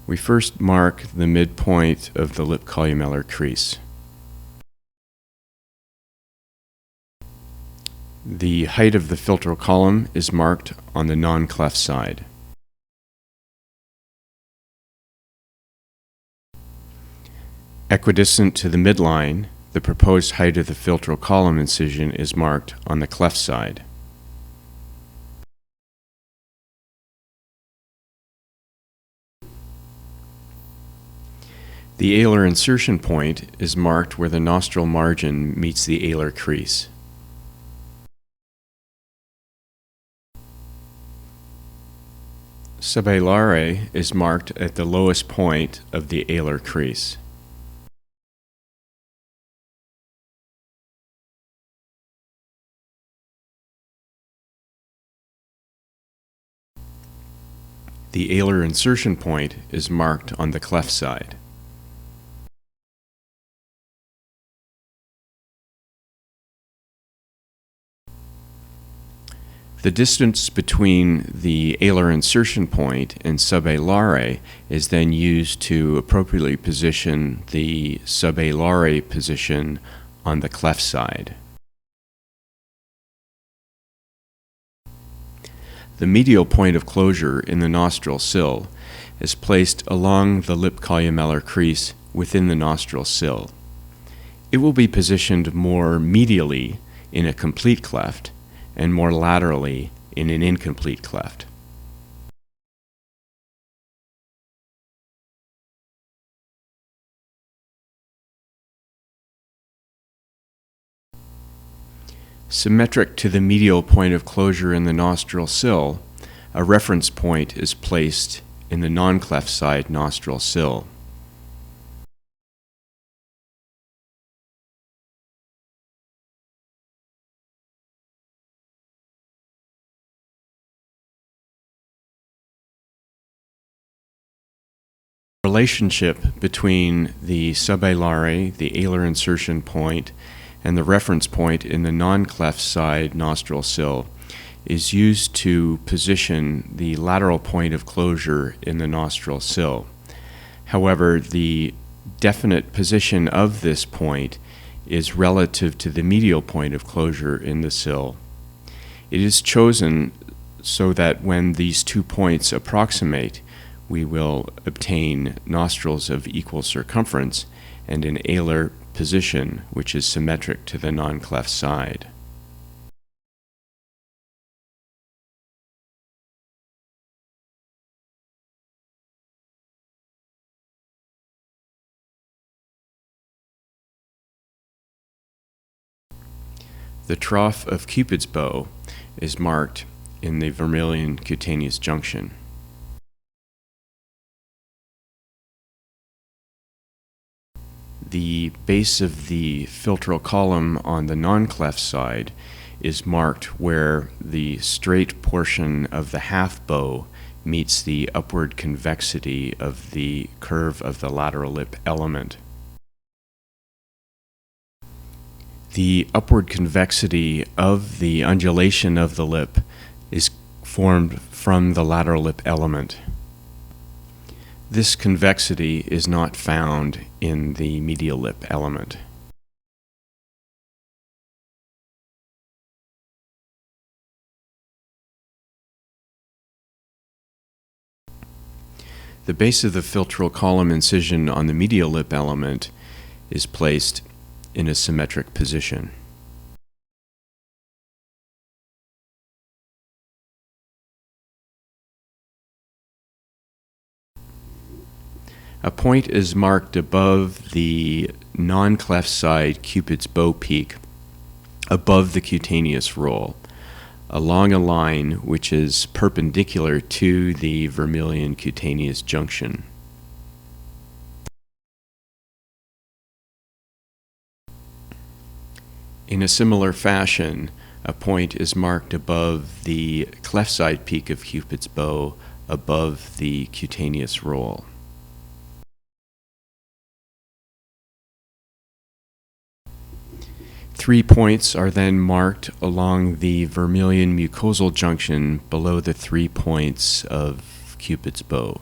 We first mark the midpoint of the lip columellar crease. The height of the philtral column is marked on the non-cleft side. Equidistant to the midline, the proposed height of the philtral column incision is marked on the cleft side. The alar insertion point is marked where the nostril margin meets the alar crease. Simulare is marked at the lowest point of the alar crease. The alar insertion point is marked on the cleft side. The distance between the alar insertion point and subalare is then used to appropriately position the subalare position on the cleft side. The medial point of closure in the nostril sill is placed along the lip columellar crease within the nostril sill. It will be positioned more medially in a complete cleft and more laterally in an incomplete cleft. Symmetric to the medial point of closure in the nostril sill, a reference point is placed in the non-cleft side nostril sill. Relationship between the subalare, the alar insertion point, and the reference point in the non-cleft side nostril sill is used to position the lateral point of closure in the nostril sill. However, the definite position of this point is relative to the medial point of closure in the sill. It is chosen so that when these two points approximate, we will obtain nostrils of equal circumference and an alar position which is symmetric to the non-cleft side. The trough of Cupid's bow is marked in the vermilion cutaneous junction. The base of the philtral column on the non-cleft side is marked where the straight portion of the half bow meets the upward convexity of the curve of the lateral lip element. The upward convexity of the undulation of the lip is formed from the lateral lip element. This convexity is not found in the medial lip element. The base of the philtral column incision on the medial lip element is placed in a symmetric position. A point is marked above the non-cleft side Cupid's bow peak, above the cutaneous roll, along a line which is perpendicular to the vermilion cutaneous junction. In a similar fashion, a point is marked above the cleft side peak of Cupid's bow, above the cutaneous roll. Three points are then marked along the vermilion mucosal junction below the 3 points of Cupid's bow.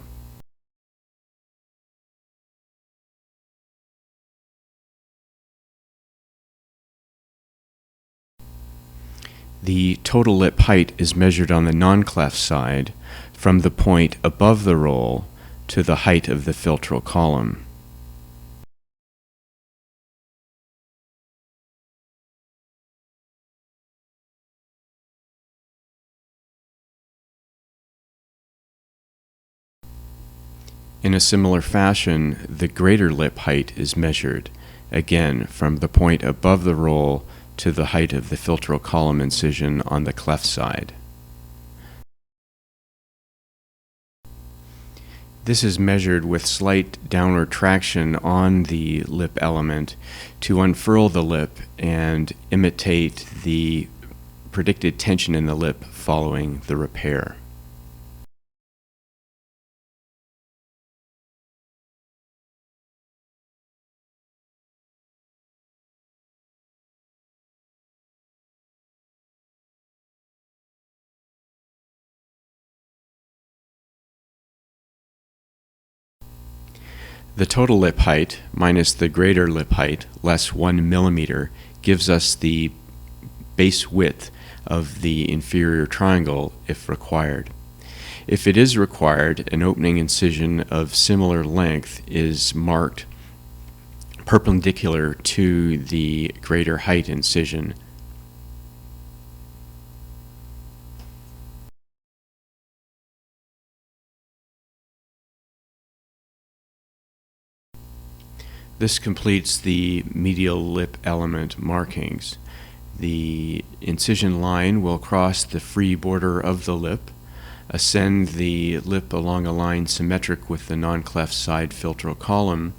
The total lip height is measured on the non-cleft side from the point above the roll to the height of the philtral column. In a similar fashion, the greater lip height is measured, again from the point above the roll to the height of the philtral column incision on the cleft side. This is measured with slight downward traction on the lip element to unfurl the lip and imitate the predicted tension in the lip following the repair. The total lip height minus the greater lip height less 1 millimeter gives us the base width of the inferior triangle if required. If it is required, an opening incision of similar length is marked perpendicular to the greater height incision. This completes the medial lip element markings. The incision line will cross the free border of the lip, ascend the lip along a line symmetric with the non-cleft side philtral column,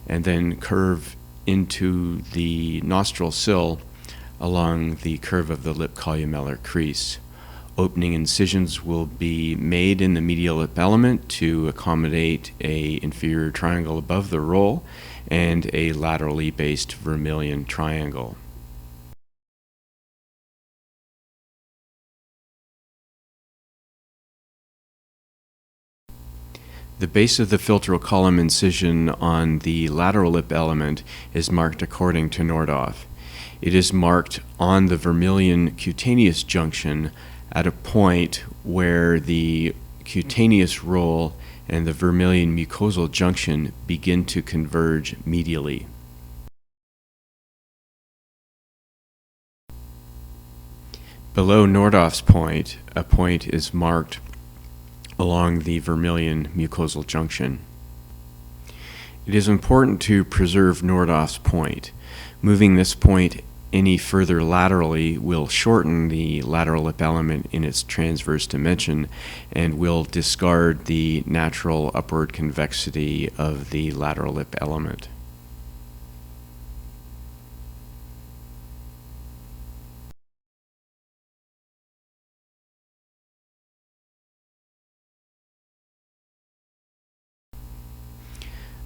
and then curve into the nostril sill along the curve of the lip columellar crease. Opening incisions will be made in the medial lip element to accommodate an inferior triangle above the roll and a laterally based vermilion triangle. The base of the philtral column incision on the lateral lip element is marked according to Nordhoff. It is marked on the vermilion cutaneous junction at a point where the cutaneous roll and the vermilion mucosal junction begin to converge medially. Below Nordhoff's point, a point is marked along the vermilion mucosal junction. It is important to preserve Nordhoff's point. Moving this point any further laterally will shorten the lateral lip element in its transverse dimension and will discard the natural upward convexity of the lateral lip element.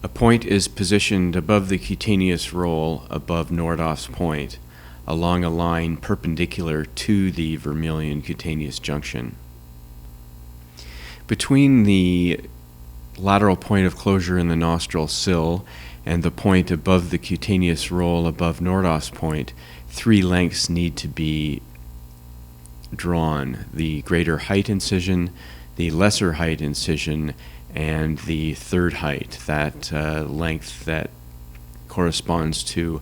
A point is positioned above the cutaneous roll above Nordhoff's point, along a line perpendicular to the vermilion cutaneous junction. Between the lateral point of closure in the nostril sill and the point above the cutaneous roll above Nordhoff's point, 3 lengths need to be drawn: the greater height incision, the lesser height incision, and the third height, that length that corresponds to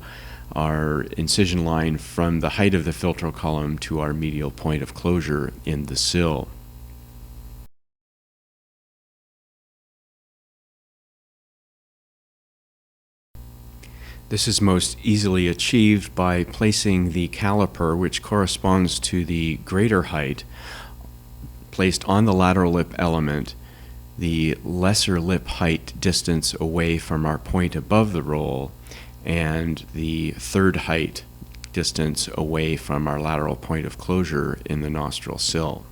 our incision line from the height of the philtral column to our medial point of closure in the sill. This is most easily achieved by placing the caliper, which corresponds to the greater height, placed on the lateral lip element, the lesser lip height distance away from our point above the roll, and the third height distance away from our lateral point of closure in the nostril sill.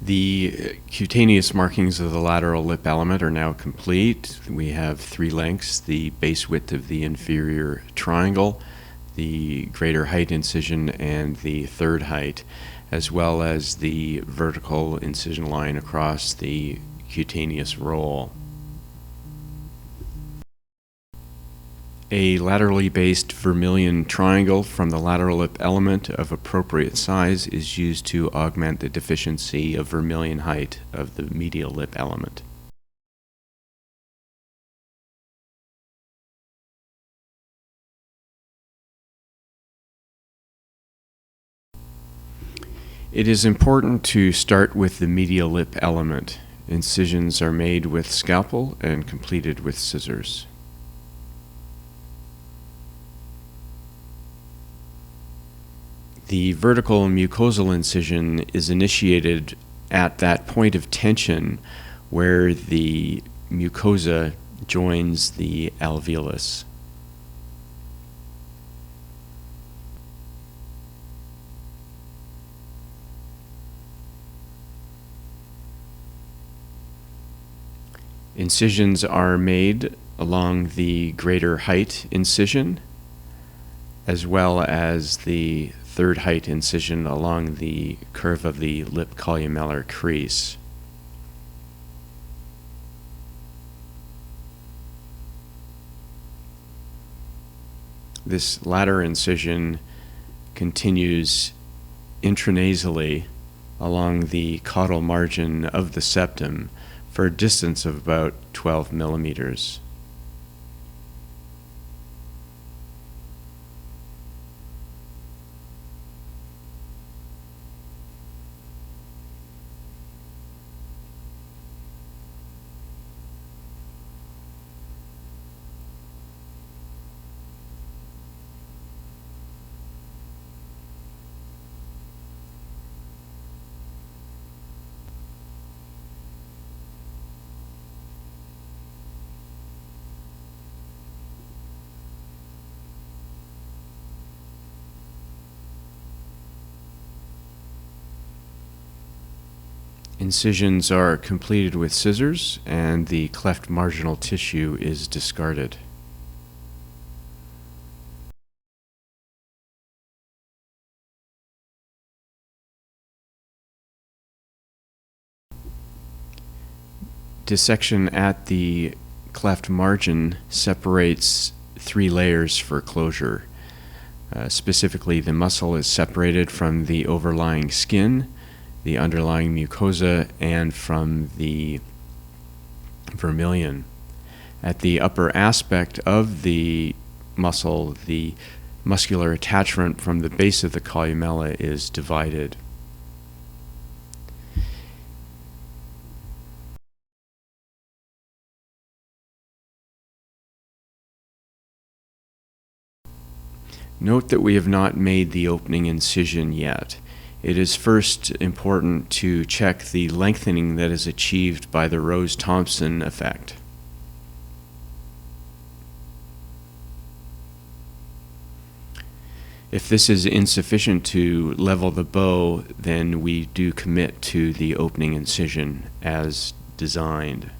The cutaneous markings of the lateral lip element are now complete. We have 3 lengths: the base width of the inferior triangle, the greater height incision, and the third height, as well as the vertical incision line across the cutaneous roll. A laterally based vermilion triangle from the lateral lip element of appropriate size is used to augment the deficiency of vermilion height of the medial lip element. It is important to start with the medial lip element. Incisions are made with scalpel and completed with scissors. The vertical mucosal incision is initiated at that point of tension where the mucosa joins the alveolus. Incisions are made along the greater height incision, as well as the third height incision along the curve of the lip columellar crease. This latter incision continues intranasally along the caudal margin of the septum for a distance of about 12 millimeters. Incisions are completed with scissors and the cleft marginal tissue is discarded. Dissection at the cleft margin separates 3 layers for closure. Specifically, the muscle is separated from the overlying skin, the underlying mucosa, and from the vermilion. At the upper aspect of the muscle, the muscular attachment from the base of the columella is divided. Note that we have not made the opening incision yet. It is first important to check the lengthening that is achieved by the Rose-Thompson effect. If this is insufficient to level the bow, then we do commit to the opening incision as designed.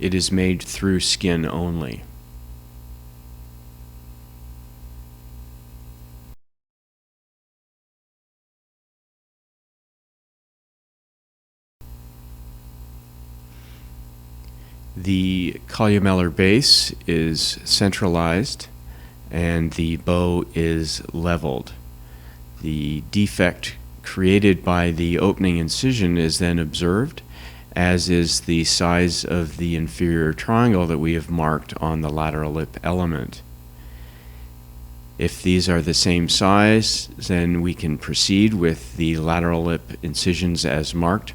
It is made through skin only. The columellar base is centralized and the bow is leveled. The defect created by the opening incision is then observed, as is the size of the inferior triangle that we have marked on the lateral lip element. If these are the same size, then we can proceed with the lateral lip incisions as marked.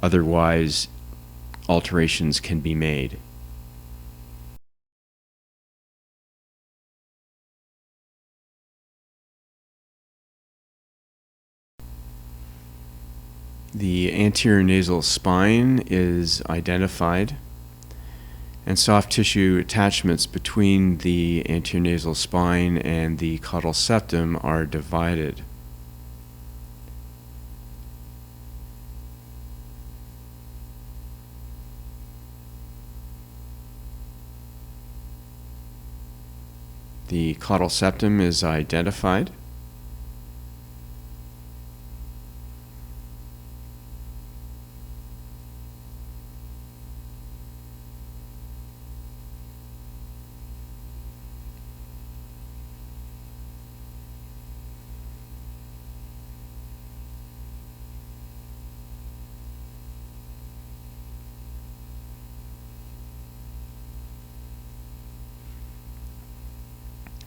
Otherwise, alterations can be made. The anterior nasal spine is identified, and soft tissue attachments between the anterior nasal spine and the caudal septum are divided. The caudal septum is identified.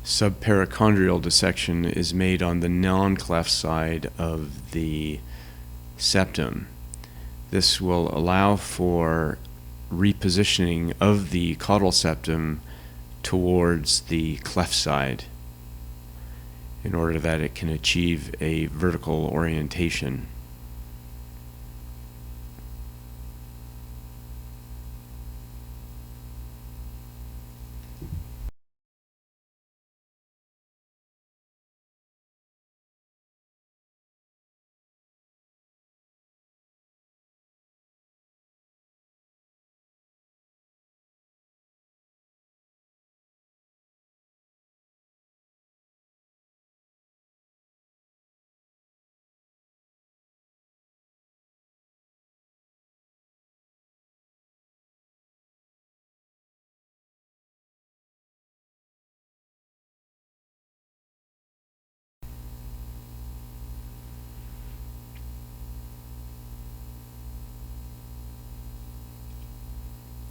subperitoneal dissection is made on the non-cleft side of the septum. This will allow for repositioning of the caudal septum towards the cleft side in order that it can achieve a vertical orientation.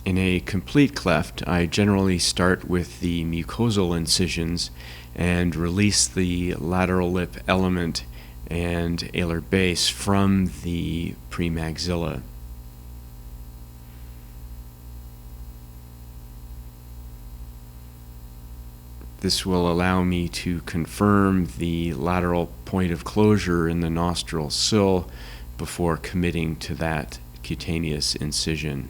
In a complete cleft, I generally start with the mucosal incisions and release the lateral lip element and alar base from the premaxilla. This will allow me to confirm the lateral point of closure in the nostril sill before committing to that cutaneous incision.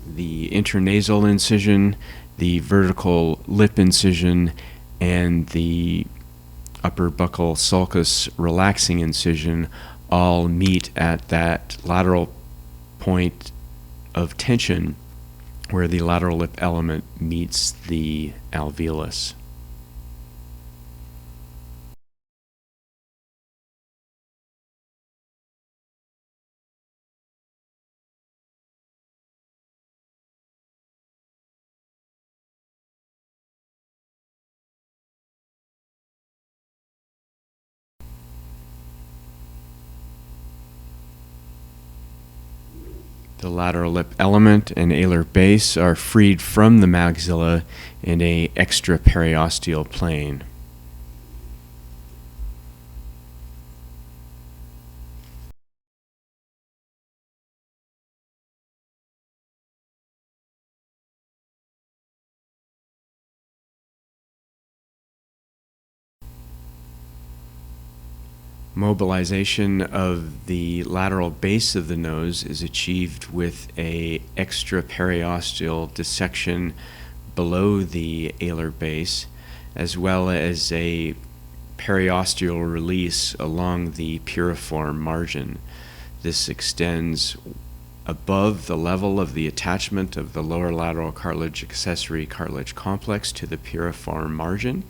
The intranasal incision, the vertical lip incision, and the upper buccal sulcus relaxing incision all meet at that lateral point of tension where the lateral lip element meets the alveolus. The lateral lip element and alar base are freed from the maxilla in a extraperiosteal plane. Mobilization of the lateral base of the nose is achieved with a extraperiosteal dissection below the alar base, as well as a periosteal release along the piriform margin. This extends above the level of the attachment of the lower lateral cartilage accessory cartilage complex to the piriform margin,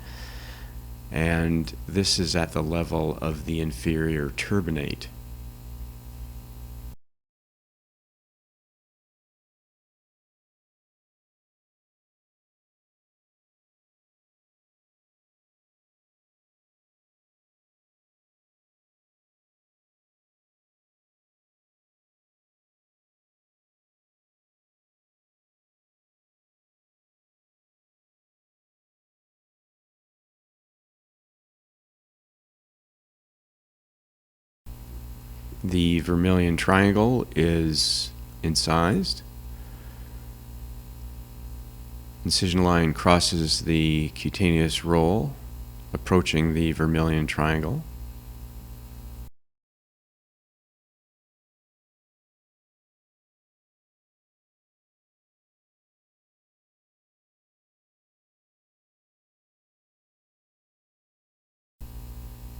and this is at the level of the inferior turbinate. The vermilion triangle is incised. Incision line crosses the cutaneous roll, approaching the vermilion triangle.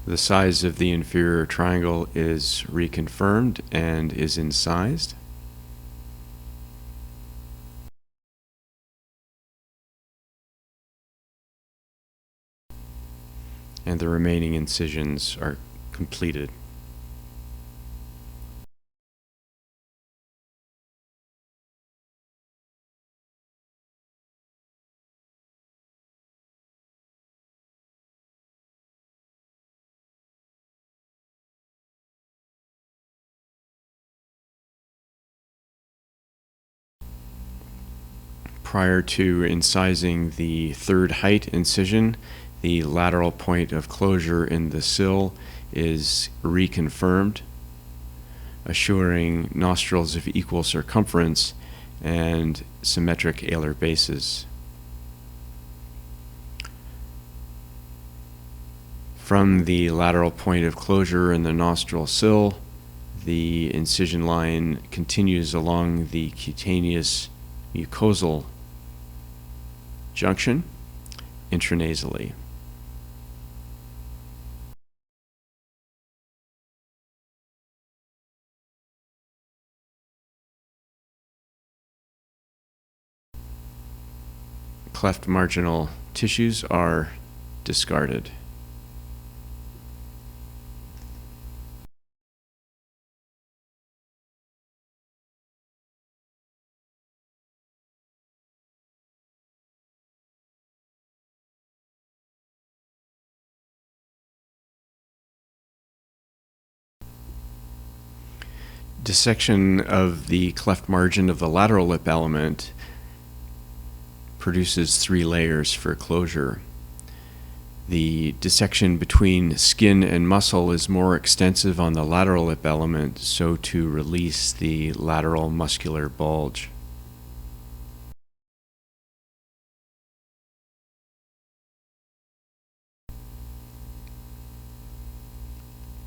The size of the inferior triangle is reconfirmed and is incised. And the remaining incisions are completed. prior to incising the third height incision, the lateral point of closure in the sill is reconfirmed, assuring nostrils of equal circumference and symmetric alar bases. From the lateral point of closure in the nostril sill, the incision line continues along the cutaneous mucosal junction intranasally. Cleft marginal tissues are discarded. Dissection of the cleft margin of the lateral lip element produces 3 layers for closure. The dissection between skin and muscle is more extensive on the lateral lip element, so to release the lateral muscular bulge.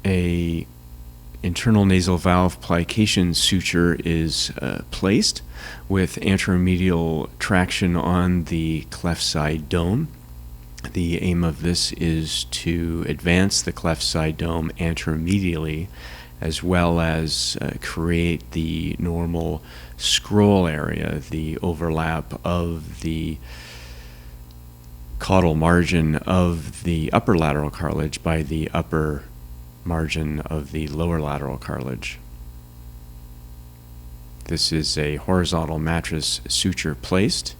A internal nasal valve plication suture is placed with anteromedial traction on the cleft side dome. The aim of this is to advance the cleft side dome anteromedially, as well as create the normal scroll area, the overlap of the caudal margin of the upper lateral cartilage by the upper margin of the lower lateral cartilage. This is a horizontal mattress suture placed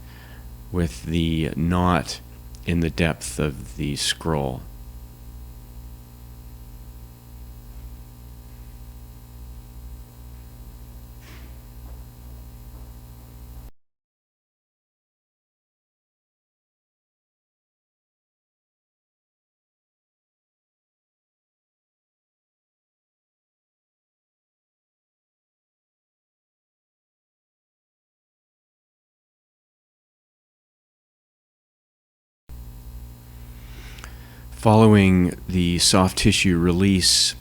with the knot in the depth of the scroll. Following the soft tissue release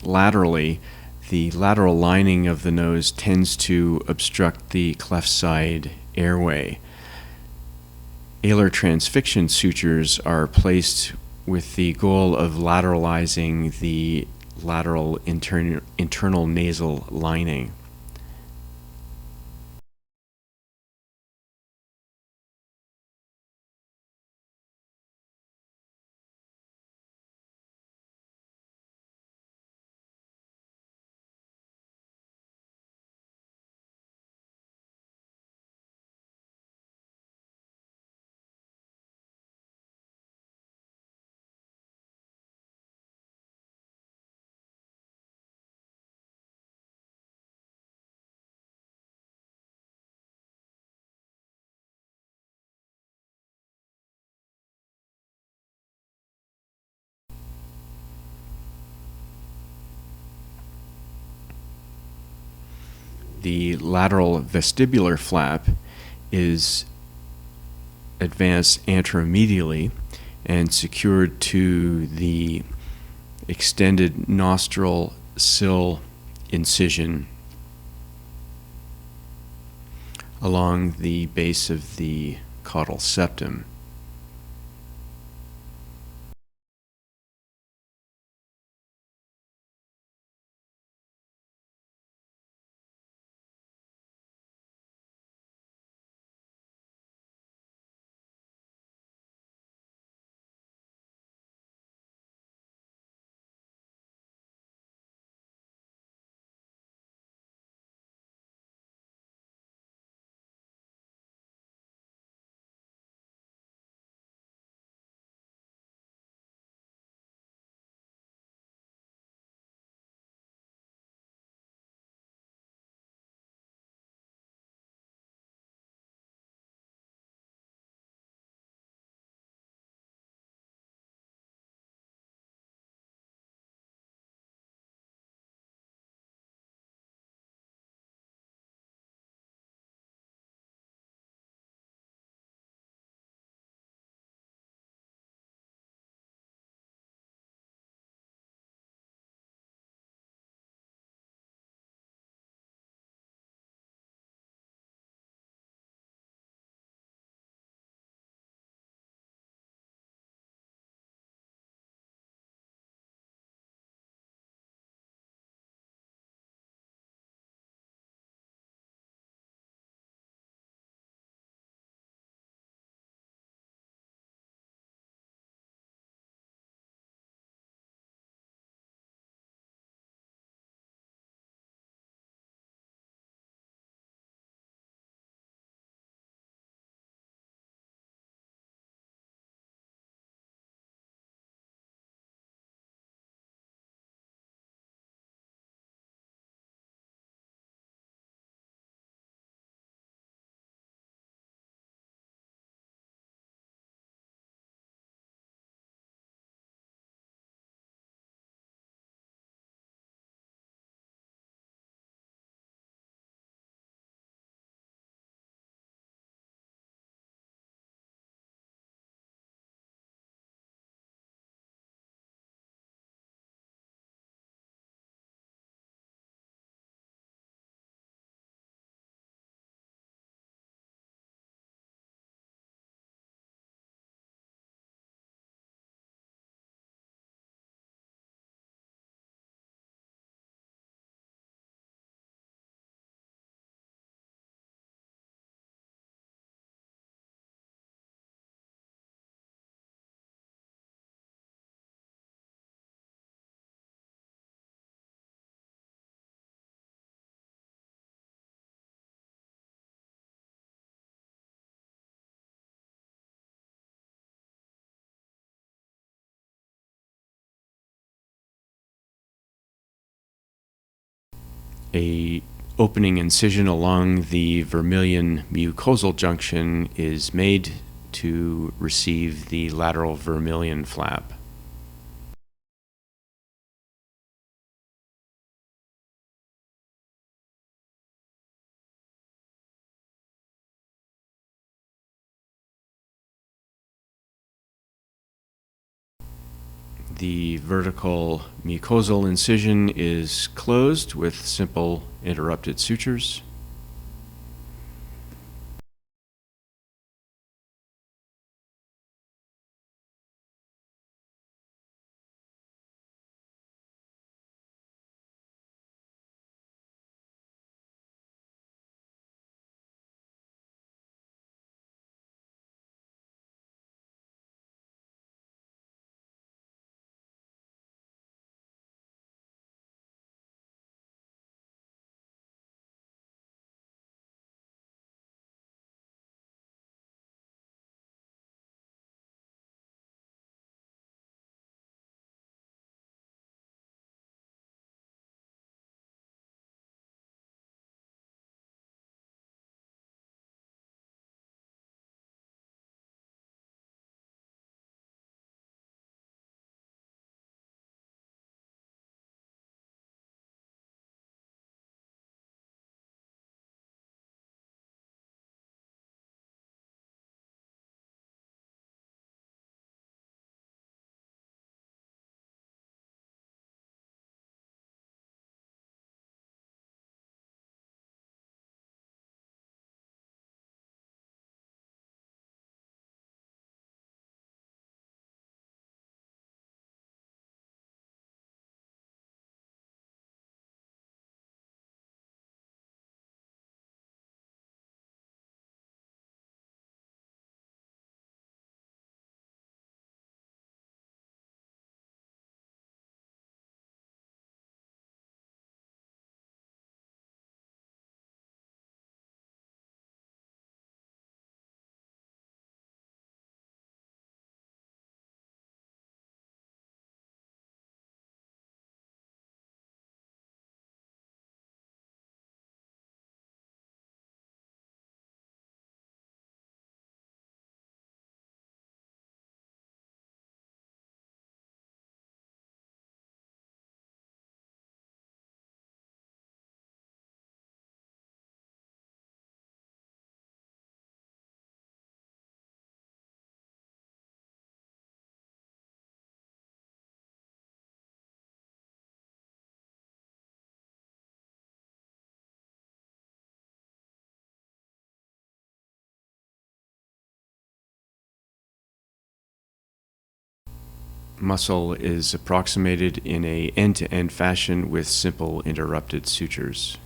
laterally, the lateral lining of the nose tends to obstruct the cleft side airway. Alar transfixion sutures are placed with the goal of lateralizing the lateral internal nasal lining. The lateral vestibular flap is advanced anteromedially and secured to the extended nostril sill incision along the base of the caudal septum. a opening incision along the vermilion mucosal junction is made to receive the lateral vermilion flap. The vertical mucosal incision is closed with simple interrupted sutures. Muscle is approximated in a end-to-end fashion with simple interrupted sutures.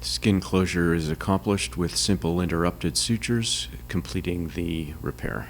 Skin closure is accomplished with simple interrupted sutures, completing the repair.